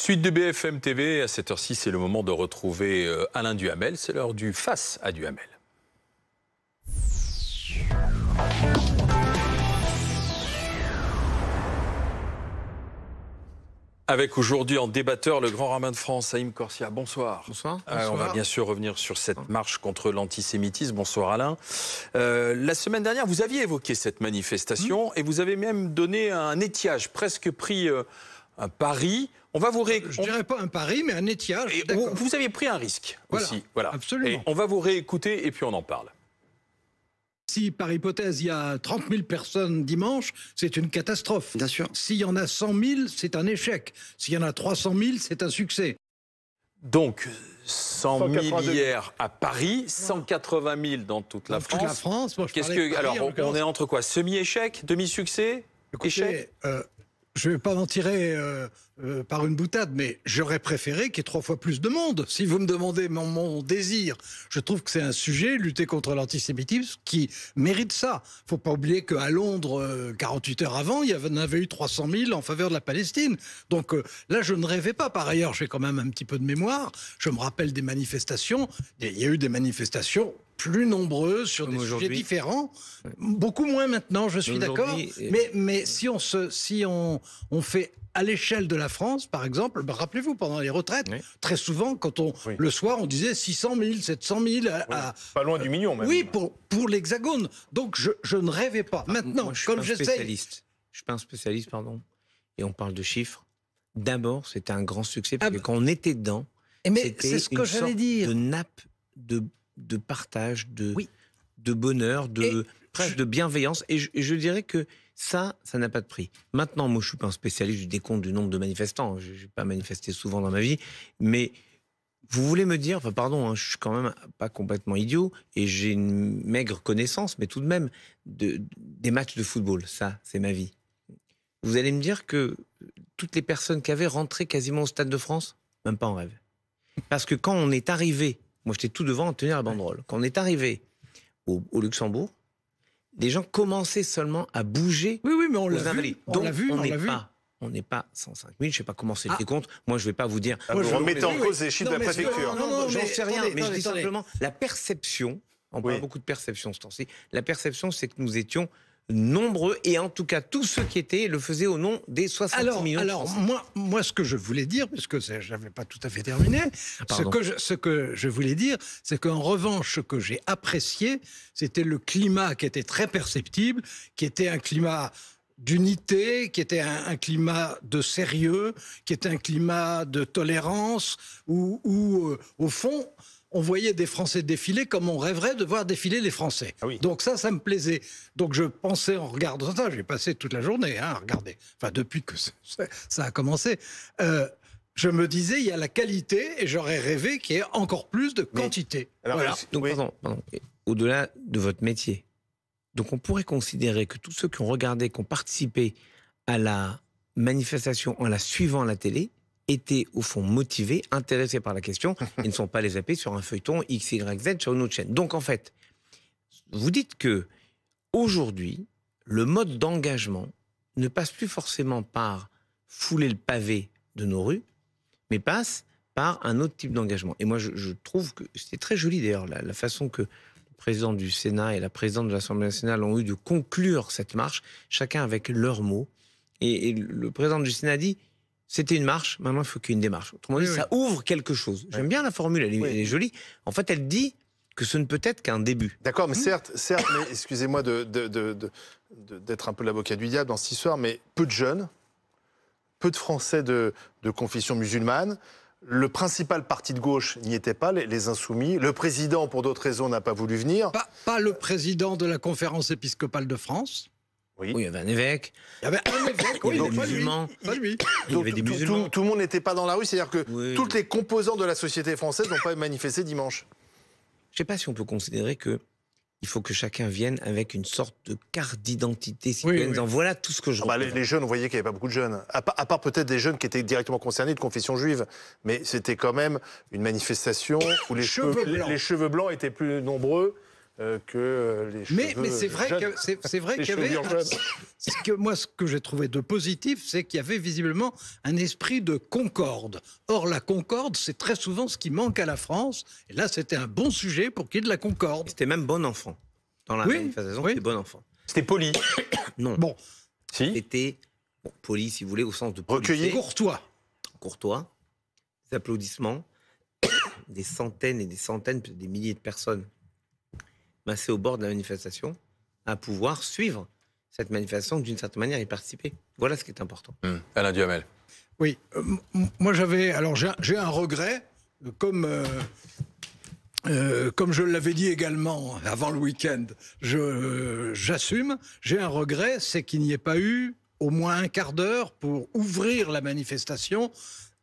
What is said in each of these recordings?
Suite de BFM TV, à cette heure-ci, c'est le moment de retrouver Alain Duhamel. C'est l'heure du Face à Duhamel. Avec aujourd'hui en débatteur le grand rabbin de France, Haïm Corsia. Bonsoir. Bonsoir. On va bien sûr revenir sur cette marche contre l'antisémitisme. Bonsoir Alain. La semaine dernière, vous aviez évoqué cette manifestation et vous avez même donné un étiage, presque pris un pari. On va vous Je dirais pas un pari, mais un étiage. Et vous aviez pris un risque aussi. Voilà. Absolument. Et on va vous réécouter et puis on en parle. Si, par hypothèse, il y a 30 000 personnes dimanche, c'est une catastrophe. Bien sûr. S'il y en a 100 000, c'est un échec. S'il y en a 300 000, c'est un succès. Donc, 100 000 hier à Paris, 180 000 dans toute la France. Toute la France. Moi, je parlais de Paris, alors, en l'occurrence. on est entre quoi? Semi-échec, demi-succès, échec? Je ne vais pas m'en tirer par une boutade, mais j'aurais préféré qu'il y ait 3 fois plus de monde. Si vous me demandez mon désir, je trouve que c'est un sujet, lutter contre l'antisémitisme, qui mérite ça. Il ne faut pas oublier qu'à Londres, 48 heures avant, il y en avait eu 300 000 en faveur de la Palestine. Donc là, je ne rêvais pas. Par ailleurs, j'ai quand même un petit peu de mémoire. Je me rappelle des manifestations. Il y a eu des manifestations plus nombreuses sur des sujets différents. Beaucoup moins maintenant, je suis d'accord. Mais si on fait à l'échelle de la France, par exemple, rappelez-vous, pendant les retraites, très souvent, le soir, on disait 600 000, 700 000. Pas loin du million, même. Oui, pour l'Hexagone. Donc, je ne rêvais pas. Maintenant, moi, comme j'essaie... Je suis pas un spécialiste, pardon. Et on parle de chiffres. D'abord, c'était un grand succès, parce que quand on était dedans, c'est ce que j'allais dire. De nappe de partage, de bonheur, presque de bienveillance. Et je dirais que ça n'a pas de prix. Maintenant, moi, je ne suis pas un spécialiste du décompte du nombre de manifestants. Je n'ai pas manifesté souvent dans ma vie. Mais vous voulez me dire, pardon, je suis quand même pas complètement idiot et j'ai une maigre connaissance, mais tout de même, des matchs de football. Ça, c'est ma vie. Vous allez me dire que toutes les personnes qui avaient rentré quasiment au Stade de France, même pas en rêve. Parce que quand on est arrivé, moi j'étais tout devant à tenir la banderole, quand on est arrivé au Luxembourg, les gens commençaient seulement à bouger. Oui, mais on aux l'a vu. Invalides. On Donc l'a vu, on n'est pas 105 000, je ne sais pas comment c'est le décompte. Moi, je ne vais pas vous dire... Vous remettez en cause les chiffres de la préfecture. Non, j'en sais rien, mais je dis attendez. simplement, la perception, on parle beaucoup de perception ce temps-ci, la perception, c'est que nous étions nombreux, et en tout cas, tous ceux qui étaient le faisaient au nom des 60 millions de Français. Moi, ce que je voulais dire, puisque je n'avais pas tout à fait terminé, ce que je voulais dire, c'est qu'en revanche, ce que j'ai apprécié, c'était le climat qui était très perceptible, qui était un climat d'unité, qui était un climat de sérieux, qui était un climat de tolérance, où au fond, on voyait des Français défiler comme on rêverait de voir défiler les Français. Ah oui. Donc ça me plaisait. Donc je pensais en regardant ça, j'ai passé toute la journée à regarder, enfin depuis que ça a commencé, je me disais, il y a la qualité et j'aurais rêvé qu'il y ait encore plus de quantité. Alors, voilà. Donc, pardon. Au-delà de votre métier, donc on pourrait considérer que tous ceux qui ont regardé, qui ont participé à la manifestation en la suivant à la télé, étaient au fond motivés, intéressés par la question, et ne sont pas les zappés sur un feuilleton X, Y, Z sur une autre chaîne. Donc en fait, vous dites que aujourd'hui, le mode d'engagement ne passe plus forcément par fouler le pavé de nos rues, mais passe par un autre type d'engagement. Et moi, je trouve que c'est très joli d'ailleurs, la façon que le président du Sénat et la présidente de l'Assemblée nationale ont eu de conclure cette marche, chacun avec leurs mots. Et le président du Sénat dit, c'était une marche, maintenant il faut qu'il y ait une démarche. Autrement dit, ça ouvre quelque chose. J'aime bien la formule, elle est jolie. En fait, elle dit que ce ne peut être qu'un début. D'accord, mais certes, mais excusez-moi d'être un peu l'avocat du diable dans cette histoire, mais peu de jeunes, peu de Français de confession musulmane. Le principal parti de gauche n'y était pas, les Insoumis. Le président, pour d'autres raisons, n'a pas voulu venir. Pas le président de la conférence épiscopale de France. Oui, il y avait un évêque. Il y avait un évêque, il y avait des musulmans. Pas lui. Il y avait des musulmans. Tout le monde n'était pas dans la rue, c'est-à-dire que toutes les composantes de la société française n'ont pas manifesté dimanche. Je ne sais pas si on peut considérer que il faut que chacun vienne avec une sorte de carte d'identité citoyenne. Voilà tout ce que je représente. Les jeunes, on voyait qu'il n'y avait pas beaucoup de jeunes. À part peut-être des jeunes qui étaient directement concernés de confession juive. Mais c'était quand même une manifestation où les cheveux blancs étaient plus nombreux que les cheveux Mais c'est vrai jeunes. c'est vrai Les qu'il y avait cheveux jeunes. ce que j'ai trouvé de positif, c'est qu'il y avait visiblement un esprit de concorde. Or la concorde, c'est très souvent ce qui manque à la France. Et là, c'était un bon sujet pour qu'il y ait de la concorde. C'était même bon enfant. Dans la Oui, manifestation, oui. c'était bon enfant. C'était poli. Non. Bon, Si. C'était poli, si vous voulez, au sens de Recueilli. policier, courtois. courtois, des applaudissements, des centaines et des centaines, peut-être des milliers de personnes massées au bord de la manifestation, à pouvoir suivre cette manifestation d'une certaine manière et participer. Voilà ce qui est important. Alain Duhamel. Oui, moi j'ai un regret, comme je l'avais dit également avant le week-end, j'assume, j'ai un regret, c'est qu'il n'y ait pas eu au moins un quart d'heure pour ouvrir la manifestation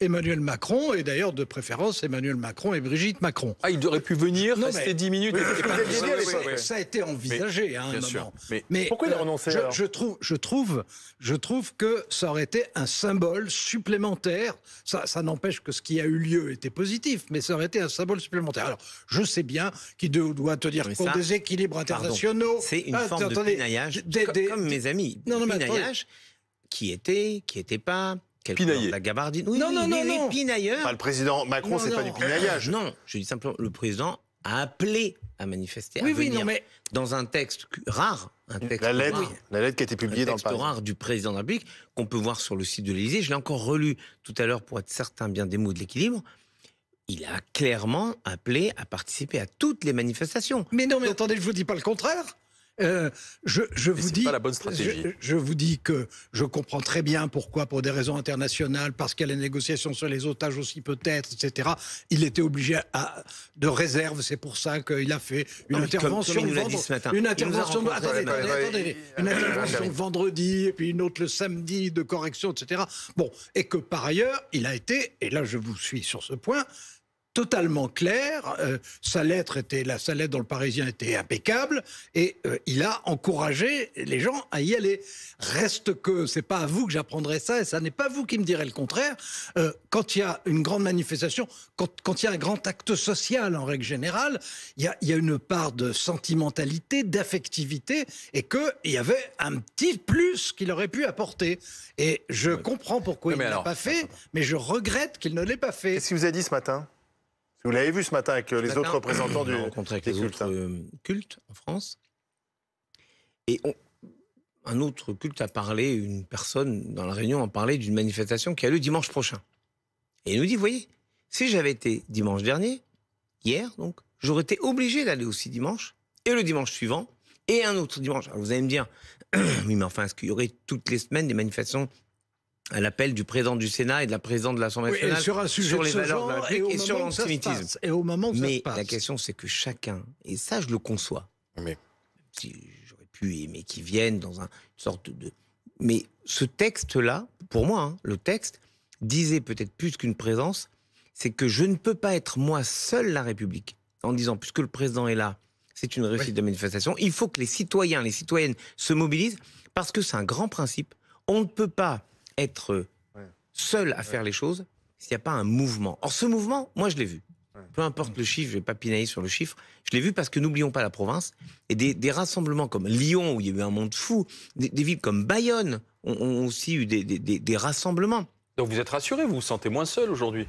Emmanuel Macron, et d'ailleurs de préférence Emmanuel Macron et Brigitte Macron. Ah, il aurait pu venir, Non, rester mais- 10 minutes. Oui, et oui, pas- oui, oui, oui, oui, oui, oui. ça a été envisagé à un Bien moment. sûr. Mais Mais pourquoi il a renoncé, alors je trouve que ça aurait été un symbole supplémentaire. Ça n'empêche que ce qui a eu lieu était positif, mais ça aurait été un symbole supplémentaire. Alors, je sais bien qu'il doit tenir Mais compte ça, des équilibres pardon, internationaux. c'est une Ah, forme de attendez, pinaillage, des- comme mes amis. Non, non, mais Pinaillage, qui était pas... quelle Pinaillé. couleur, la gabardine. Oui, Non, oui, non, oui, non, oui, non. pinailleur. Enfin, le président Macron, Non, c'est pas non. du pinaillage. Non, je dis simplement, le président a appelé à manifester, à Oui, venir non, mais dans un texte rare, un texte La lettre, rare, la lettre qui a été un publiée dans le texte Parisien. rare du président de la République qu'on peut voir sur le site de l'Élysée. Je l'ai encore relu tout à l'heure pour être certain bien des mots de l'équilibre. Il a clairement appelé à participer à toutes les manifestations. Mais non, mais attendez, je vous dis pas le contraire. Je vous c'est dis, pas la bonne stratégie. Je vous dis que je comprends très bien pourquoi, pour des raisons internationales, parce qu'il y a les négociations sur les otages aussi peut-être, etc. Il était obligé de réserve. C'est pour ça qu'il a fait une Non, mais intervention. comme il nous l'a dit ce matin. Une Il nous a intervention. rencontrés Attendez, ce matin. attendez. Une intervention le vendredi et puis une autre le samedi de correction, etc. Bon, et que par ailleurs, il a été, et là je vous suis sur ce point, totalement clair. Sa lettre dans le Parisien était impeccable et il a encouragé les gens à y aller. Reste que c'est pas à vous que j'apprendrai ça et ça n'est pas vous qui me direz le contraire. Quand il y a une grande manifestation, quand il y a un grand acte social en règle générale, il y a une part de sentimentalité, d'affectivité et qu'il y avait un petit plus qu'il aurait pu apporter. Et je comprends pourquoi Oui, il mais ne l'a alors, pas fait, mais je regrette qu'il ne l'ait pas fait. Qu'est-ce qu'il vous a dit ce matin? Vous l'avez vu ce matin avec les autres représentants On du a rencontré avec des les cultes, autres cultes en France. Et un autre culte a parlé, une personne dans la réunion a parlé d'une manifestation qui a lieu dimanche prochain. Et il nous dit, vous voyez, si j'avais été dimanche dernier, hier donc, j'aurais été obligé d'aller aussi dimanche, et le dimanche suivant, et un autre dimanche. Alors vous allez me dire, oui mais enfin, est-ce qu'il y aurait toutes les semaines des manifestations à l'appel du président du Sénat et de la présidente de l'Assemblée Oui, et nationale sur un sujet les de ce valeurs de la genre, République et au sur moment où ça se l'antisémitisme. passe, et au moment où ça Mais se passe. la question, c'est que chacun, et ça, je le conçois. Mais- Si j'aurais pu aimer qu'ils viennent dans une sorte de. Mais ce texte-là, pour moi, hein, le texte disait peut-être plus qu'une présence, c'est que je ne peux pas être moi seul la République. En disant, puisque le président est là, c'est une réussite de manifestation. Il faut que les citoyens, les citoyennes se mobilisent parce que c'est un grand principe. On ne peut pas être seul à faire les choses s'il n'y a pas un mouvement. Or, ce mouvement, moi, je l'ai vu. Peu importe le chiffre, je ne vais pas pinailler sur le chiffre. Je l'ai vu parce que n'oublions pas la province. Et des rassemblements comme Lyon, où il y a eu un monde fou, des villes comme Bayonne ont aussi eu des rassemblements. Donc vous êtes rassuré, vous vous sentez moins seul aujourd'hui?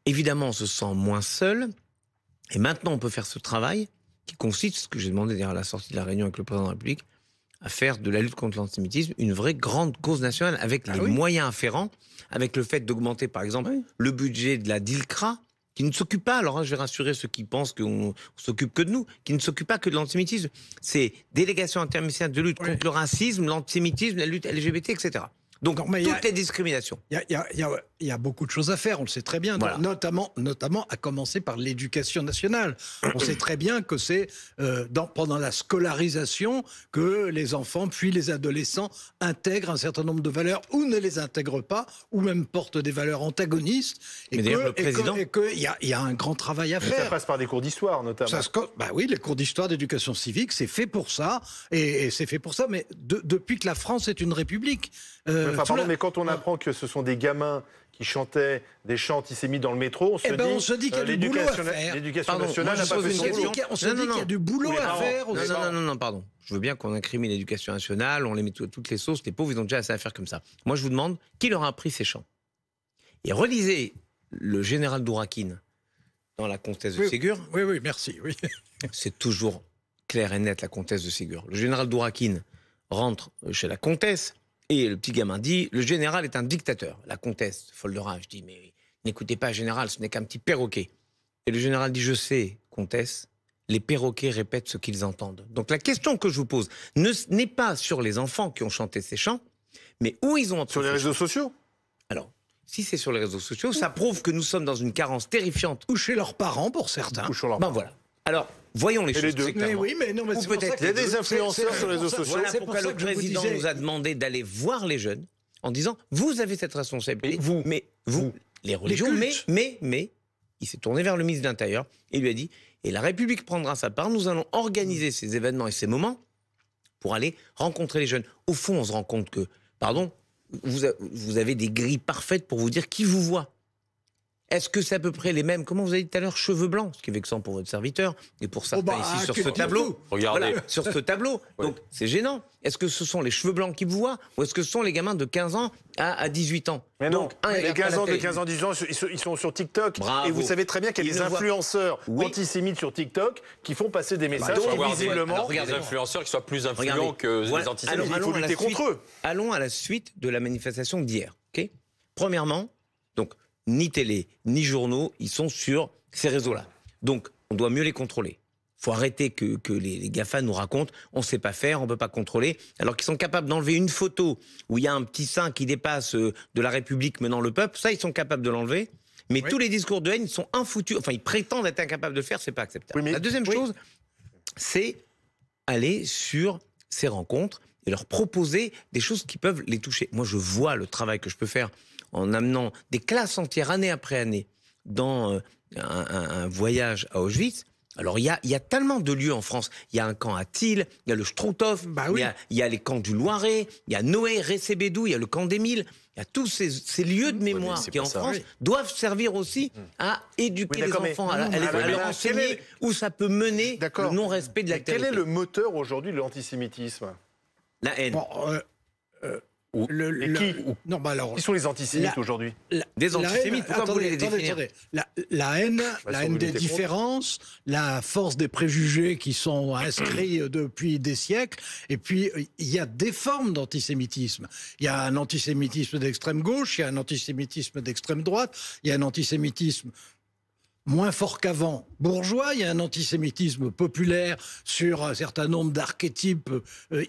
Évidemment, on se sent moins seul. Et maintenant, on peut faire ce travail qui consiste, ce que j'ai demandé d'ailleurs à la sortie de la réunion avec le président de la République, à faire de la lutte contre l'antisémitisme une vraie grande cause nationale avec les moyens afférents, avec le fait d'augmenter par exemple le budget de la DILCRA, qui ne s'occupe pas, alors je vais rassurer ceux qui pensent qu'on s'occupe que de nous, qui ne s'occupe pas que de l'antisémitisme. C'est délégation interministérielle de lutte contre le racisme, l'antisémitisme, la lutte LGBT, etc. Donc toutes les discriminations. Il y a beaucoup de choses à faire, on le sait très bien, Voilà. notamment à commencer par l'éducation nationale. On sait très bien que c'est pendant la scolarisation que les enfants puis les adolescents intègrent un certain nombre de valeurs ou ne les intègrent pas, ou même portent des valeurs antagonistes. Et Mais d'ailleurs, le président... qu'il y a un grand travail à Ça faire. passe par des cours d'histoire, notamment. Bah oui, les cours d'histoire, d'éducation civique, c'est fait pour ça, et c'est fait pour ça. Mais depuis que la France est une république, Enfin, pardon, mais quand on apprend que ce sont des gamins qui chantaient des chants antisémites dans le métro, on se dit qu'il y a du boulot à faire. l'éducation Pardon, nationale moi, n'a pas fait son boulot. On se dit qu'il y a du boulot à faire. Non, pardon. Je veux bien qu'on incrimine l'éducation nationale, on les met toutes les sauces, les pauvres, ils ont déjà assez à faire comme ça. Moi, je vous demande, qui leur a appris ces chants? Et relisez le général Dourakine dans la comtesse de Ségur. Oui, merci. Oui. C'est toujours clair et net, la comtesse de Ségur. Le général Dourakine rentre chez la comtesse, et le petit gamin dit, le général est un dictateur. La comtesse, folle de rage, dit, mais n'écoutez pas, général, ce n'est qu'un petit perroquet. Et le général dit, je sais, comtesse, les perroquets répètent ce qu'ils entendent. Donc la question que je vous pose n'est pas sur les enfants qui ont chanté ces chants, mais où ils ont appris. Sur les réseaux sociaux? Alors, si c'est sur les réseaux sociaux, ça prouve que nous sommes dans une carence terrifiante. Ou chez leurs parents, pour certains. Ben voilà. Alors, voyons les choses. les deux. très clairement. Mais oui, mais non, mais Ou c'est pour peut-être ça Il y a que- des influenceurs sur les réseaux sociaux. Voilà C'est pourquoi pour ça le que je vous président disais- nous a demandé d'aller voir les jeunes en disant, vous avez cette responsabilité. Mais vous, les religions, cultes. mais, il s'est tourné vers le ministre de l'Intérieur et lui a dit, et la République prendra sa part, nous allons organiser ces événements et ces moments pour aller rencontrer les jeunes. Au fond, on se rend compte que, pardon, vous avez des grilles parfaites pour vous dire qui vous voit. Est-ce que c'est à peu près les mêmes, comment vous avez dit tout à l'heure, cheveux blancs, ce qui est vexant pour votre serviteur et pour certains ici sur ce tableau. regardez. Voilà, sur ce tableau. Oui. Donc c'est gênant. Est-ce que ce sont les cheveux blancs qui vous voient ou est-ce que ce sont les gamins de 15 ans à 18 ans? Mais Donc, non, un les regarde pas 15 la ans, de télé. 15 ans, 18 ans, ils sont sur TikTok. Bravo. Et vous savez très bien qu'il y a Ils des ne voient- influenceurs Oui. antisémites sur TikTok qui font passer des messages donc, qui, avoir- visiblement, alors, Des regardez. influenceurs qui soient plus influents Regardez. que Voilà. les antisémites. il faut à la lutter suite- contre eux. Allons à la suite de la manifestation d'hier. ok Premièrement, donc, ni télé, ni journaux, ils sont sur ces réseaux-là. Donc, on doit mieux les contrôler. Il faut arrêter que les GAFA nous racontent on ne sait pas faire, on ne peut pas contrôler, alors qu'ils sont capables d'enlever une photo où il y a un petit sein qui dépasse de la République menant le peuple, ça, ils sont capables de l'enlever. Mais tous les discours de haine, ils sont infoutus. Enfin, ils prétendent être incapables de le faire, c'est pas acceptable. Oui, mais- La deuxième oui. chose, c'est aller sur ces rencontres et leur proposer des choses qui peuvent les toucher. Moi, je vois le travail que je peux faire en amenant des classes entières, année après année, dans un voyage à Auschwitz. Alors, il y a tellement de lieux en France. Il y a un camp à Thiel, il y a le Struthof, Bah oui. il y a les camps du Loiret, il y a Noé, Récébédou, il y a le camp d'Émile. Il y a tous ces lieux de mémoire c'est qui, pas en ça. France, Oui. doivent servir aussi à éduquer Oui, les d'accord, mais- enfants, non, à mais- leur mais là, enseigner quel est- où ça peut mener le D'accord. non-respect de Mais quel l'altérité. est le moteur aujourd'hui de l'antisémitisme? La haine. Bon, Et qui Non, bah alors. Qui sont les antisémites La- aujourd'hui? Des La antisémites, haine- pourquoi vous voulez les définir attendez. La haine, si la on haine veut des lutter contre. différences, la force des préjugés qui sont inscrits depuis des siècles. Et puis, il y a des formes d'antisémitisme. Il y a un antisémitisme d'extrême gauche, il y a un antisémitisme d'extrême droite, il y a un antisémitisme moins fort qu'avant bourgeois, il y a un antisémitisme populaire sur un certain nombre d'archétypes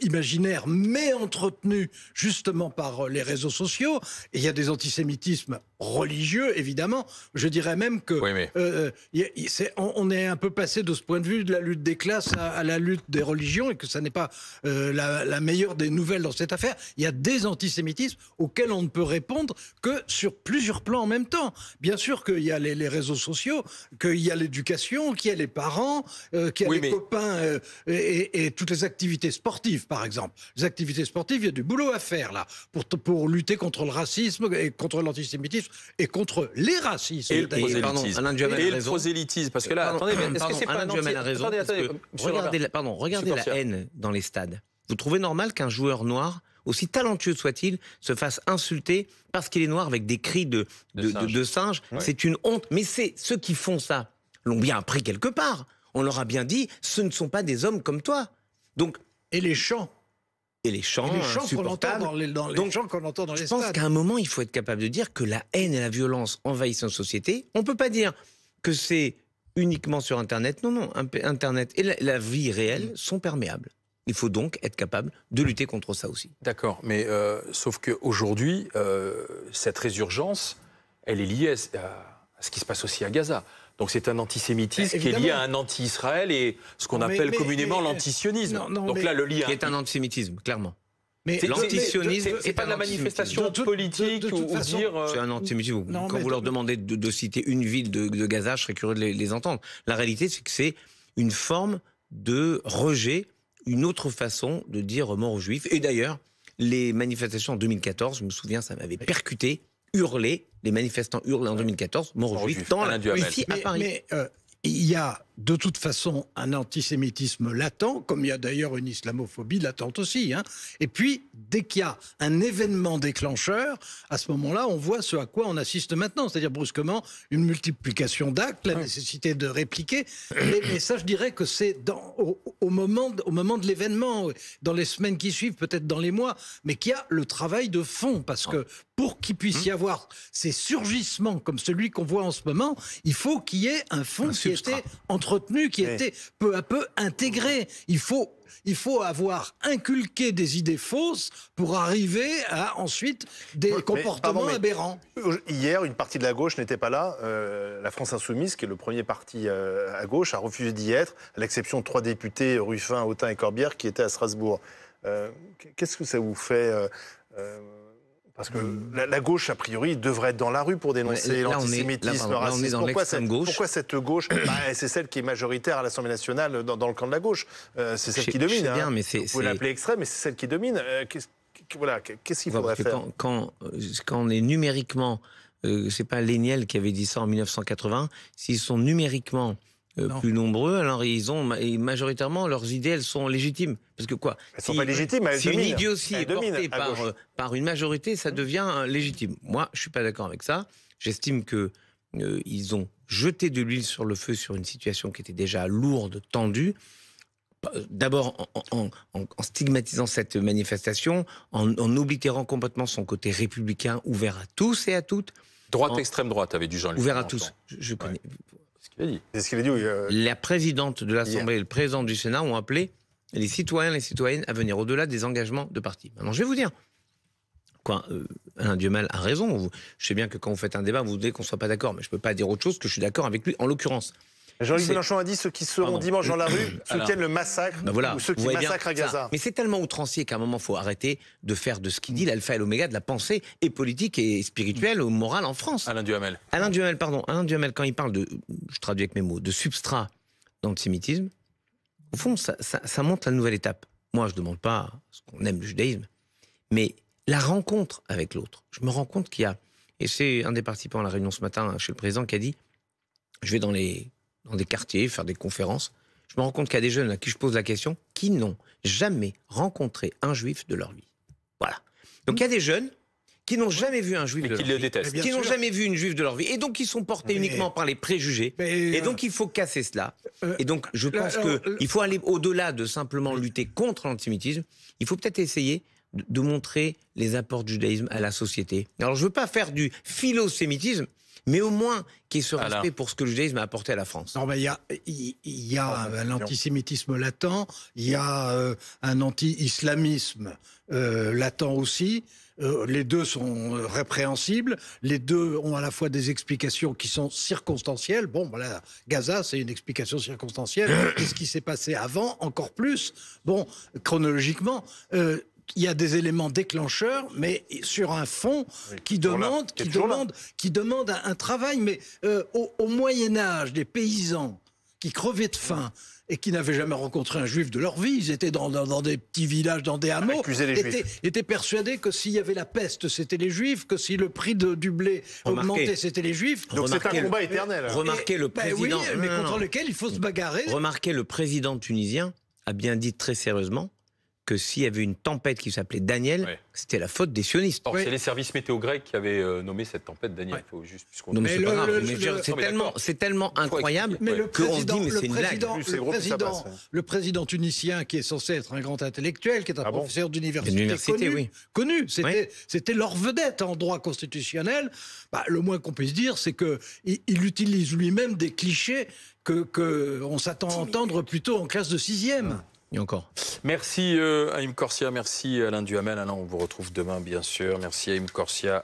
imaginaires, mais entretenus justement par les réseaux sociaux. Et il y a des antisémitismes religieux, évidemment. Je dirais même que Oui, mais- on est un peu passé de ce point de vue de la lutte des classes à la lutte des religions et que ça n'est pas la meilleure des nouvelles dans cette affaire. Il y a des antisémitismes auxquels on ne peut répondre que sur plusieurs plans en même temps. Bien sûr qu'il y a les réseaux sociaux, qu'il y a l'éducation, qu'il y a les parents, qu'il y a Oui, les mais- copains et toutes les activités sportives, par exemple. Les activités sportives, il y a du boulot à faire là pour lutter contre le racisme et contre l'antisémitisme et contre les racismes. Et le d'ailleurs. prosélytisme. Alain Duhamel a Et le raison. prosélytisme. Parce que là, Pardon, attendez, mais est-ce que pardon, c'est pas Alain un Duhamel anti- a raison. Attendez, parce attendez, que monsieur regardez Robert. regardez Monsieur la Corsia. haine dans les stades. Vous trouvez normal qu'un joueur noir, aussi talentueux soit-il, se fasse insulter parce qu'il est noir avec des cris de singe? Ouais. C'est une honte. Mais ceux qui font ça l'ont bien appris quelque part. On leur a bien dit, ce ne sont pas des hommes comme toi. Donc, Et les chants. et les chants, Et les chants qu'on entend insupportables. dans les Donc, chants qu'on entend dans Je les pense stades. qu'à un moment, il faut être capable de dire que la haine et la violence envahissent notre société. On ne peut pas dire que c'est uniquement sur Internet. Non, non. Internet et la vie réelle sont perméables. Il faut donc être capable de lutter contre ça aussi. D'accord, mais sauf qu'aujourd'hui, cette résurgence, elle est liée à ce qui se passe aussi à Gaza. Donc c'est un antisémitisme qui est lié Évidemment. à un anti-Israël et ce qu'on Non, mais- appelle mais- communément mais- l'antisionisme. non, Donc mais- là, le lien... Qui est un antisémitisme, clairement. Mais L'antisionisme C'est pas de la manifestation De toute- politique de toute ou façon, dire... C'est un antisémitisme. Non, Quand mais vous leur demandez de citer une ville de Gaza, je serais curieux de les entendre. La réalité, c'est que c'est une forme de rejet, une autre façon de dire mort aux Juifs. Et d'ailleurs, les manifestations en 2014, je me souviens, ça m'avait percuté, hurlé, les manifestants hurlaient en 2014, Montjuïc, dans Alain Duhamel. ici à Paris. Mais il y a de toute façon un antisémitisme latent, comme il y a d'ailleurs une islamophobie latente aussi. Hein. Et puis, dès qu'il y a un événement déclencheur, à ce moment-là, on voit ce à quoi on assiste maintenant, c'est-à-dire brusquement une multiplication d'actes, la nécessité de répliquer. Mais ça, je dirais que c'est au moment de l'événement, dans les semaines qui suivent, peut-être dans les mois, mais qu'il y a le travail de fond, parce que pour qu'il puisse y avoir ces surgissements comme celui qu'on voit en ce moment, il faut qu'il y ait un fond qui était entretenu, qui était peu à peu intégré. Il faut avoir inculqué des idées fausses pour arriver à ensuite des comportements aberrants. Hier, une partie de la gauche n'était pas là. La France Insoumise, qui est le premier parti à gauche, a refusé d'y être, à l'exception de 3 députés, Ruffin, Autain et Corbière, qui étaient à Strasbourg. Qu'est-ce que ça vous fait parce que la gauche, a priori, devrait être dans la rue pour dénoncer l'antisémitisme, le racisme. Pourquoi cette gauche c'est celle qui est majoritaire à l'Assemblée nationale dans le camp de la gauche. C'est celle qui domine. Bien, mais vous pouvez l'appeler extrême, mais c'est celle qui domine. Qu'est-ce qu'il faudrait faire quand on est numériquement, c'est pas Léniel qui avait dit ça en 1980, s'ils sont numériquement plus nombreux, alors majoritairement leurs idées, elles sont légitimes. Parce que quoi, elles sont pas légitimes, elles dominent. Si une idiotie est portée par une majorité, ça devient légitime. Moi, je suis pas d'accord avec ça. J'estime que ils ont jeté de l'huile sur le feu sur une situation qui était déjà lourde, tendue. D'abord en stigmatisant cette manifestation, en oblitérant complètement son côté républicain, ouvert à tous et à toutes. Droite, extrême droite, avait du Jean-Luc. Ouvert à tous. Je connais. C'est ce qu'il a dit. La présidente de l'Assemblée et le président du Sénat ont appelé les citoyens et les citoyennes à venir au-delà des engagements de parti. Maintenant, je vais vous dire, Alain Duhamel a raison. Je sais bien que quand vous faites un débat, vous dites qu'on ne soit pas d'accord, mais je ne peux pas dire autre chose que je suis d'accord avec lui, en l'occurrence. Jean-Luc Mélenchon a dit ceux qui seront dimanche dans la rue soutiennent le massacre ou ceux qui massacrent à Gaza. Mais c'est tellement outrancier qu'à un moment, il faut arrêter de faire de ce qu'il dit l'alpha et l'oméga de la pensée et politique et spirituelle ou morale en France. Alain Duhamel, quand il parle de, je traduis avec mes mots, de substrat d'antisémitisme, au fond, ça montre la nouvelle étape. Moi, je ne demande pas ce qu'on aime le judaïsme, mais la rencontre avec l'autre. Je me rends compte qu'il y a, et c'est un des participants à la réunion ce matin chez le président qui a dit, je vais dans des quartiers, faire des conférences. Je me rends compte qu'il y a des jeunes à qui je pose la question qui n'ont jamais rencontré un juif de leur vie. Voilà. Donc il y a des jeunes qui n'ont jamais vu un juif de leur vie. Qui le détestent. Qui n'ont jamais vu une juive de leur vie. Et donc qui sont portés uniquement par les préjugés. Et donc il faut casser cela. Et donc je pense qu'il faut aller au-delà de simplement lutter contre l'antisémitisme. Il faut peut-être essayer de montrer les apports du judaïsme à la société. Alors je ne veux pas faire du philosémitisme, mais au moins qu'il y ait ce respect pour ce que le judaïsme a apporté à la France. Non, il y a un antisémitisme latent, il y a un anti-islamisme latent aussi. Les deux sont répréhensibles, les deux ont à la fois des explications qui sont circonstancielles. Bon, voilà, Gaza, c'est une explication circonstancielle. Qu'est-ce qui s'est passé avant, encore plus? Bon, chronologiquement... il y a des éléments déclencheurs, mais sur un fond qui demande un travail. Mais au Moyen-Âge, des paysans qui crevaient de faim et qui n'avaient jamais rencontré un juif de leur vie, ils étaient dans des petits villages, dans des hameaux, étaient persuadés que s'il y avait la peste, c'était les juifs, que si le prix du blé augmentait, c'était les juifs. Donc c'est un combat éternel. Remarquez le président... mais contre lequel il faut se bagarrer. Remarquez, le président tunisien a bien dit très sérieusement que s'il y avait une tempête qui s'appelait Daniel, c'était la faute des sionistes. Or, c'est les services météo grecs qui avaient nommé cette tempête Daniel. Faut juste, non, mais c'est pas grave. C'est tellement incroyable qu'on se dit, mais c'est une blague. Le président tunisien, qui est censé être un grand intellectuel, qui est un professeur d'université connu, c'était leur vedette en droit constitutionnel. Le moins qu'on puisse dire, c'est qu'il utilise lui-même des clichés qu'on s'attend à entendre plutôt en classe de 6e. Et encore. Merci Haïm Corsia, merci Alain Duhamel. Alain, on vous retrouve demain, bien sûr. Merci Haïm Corsia.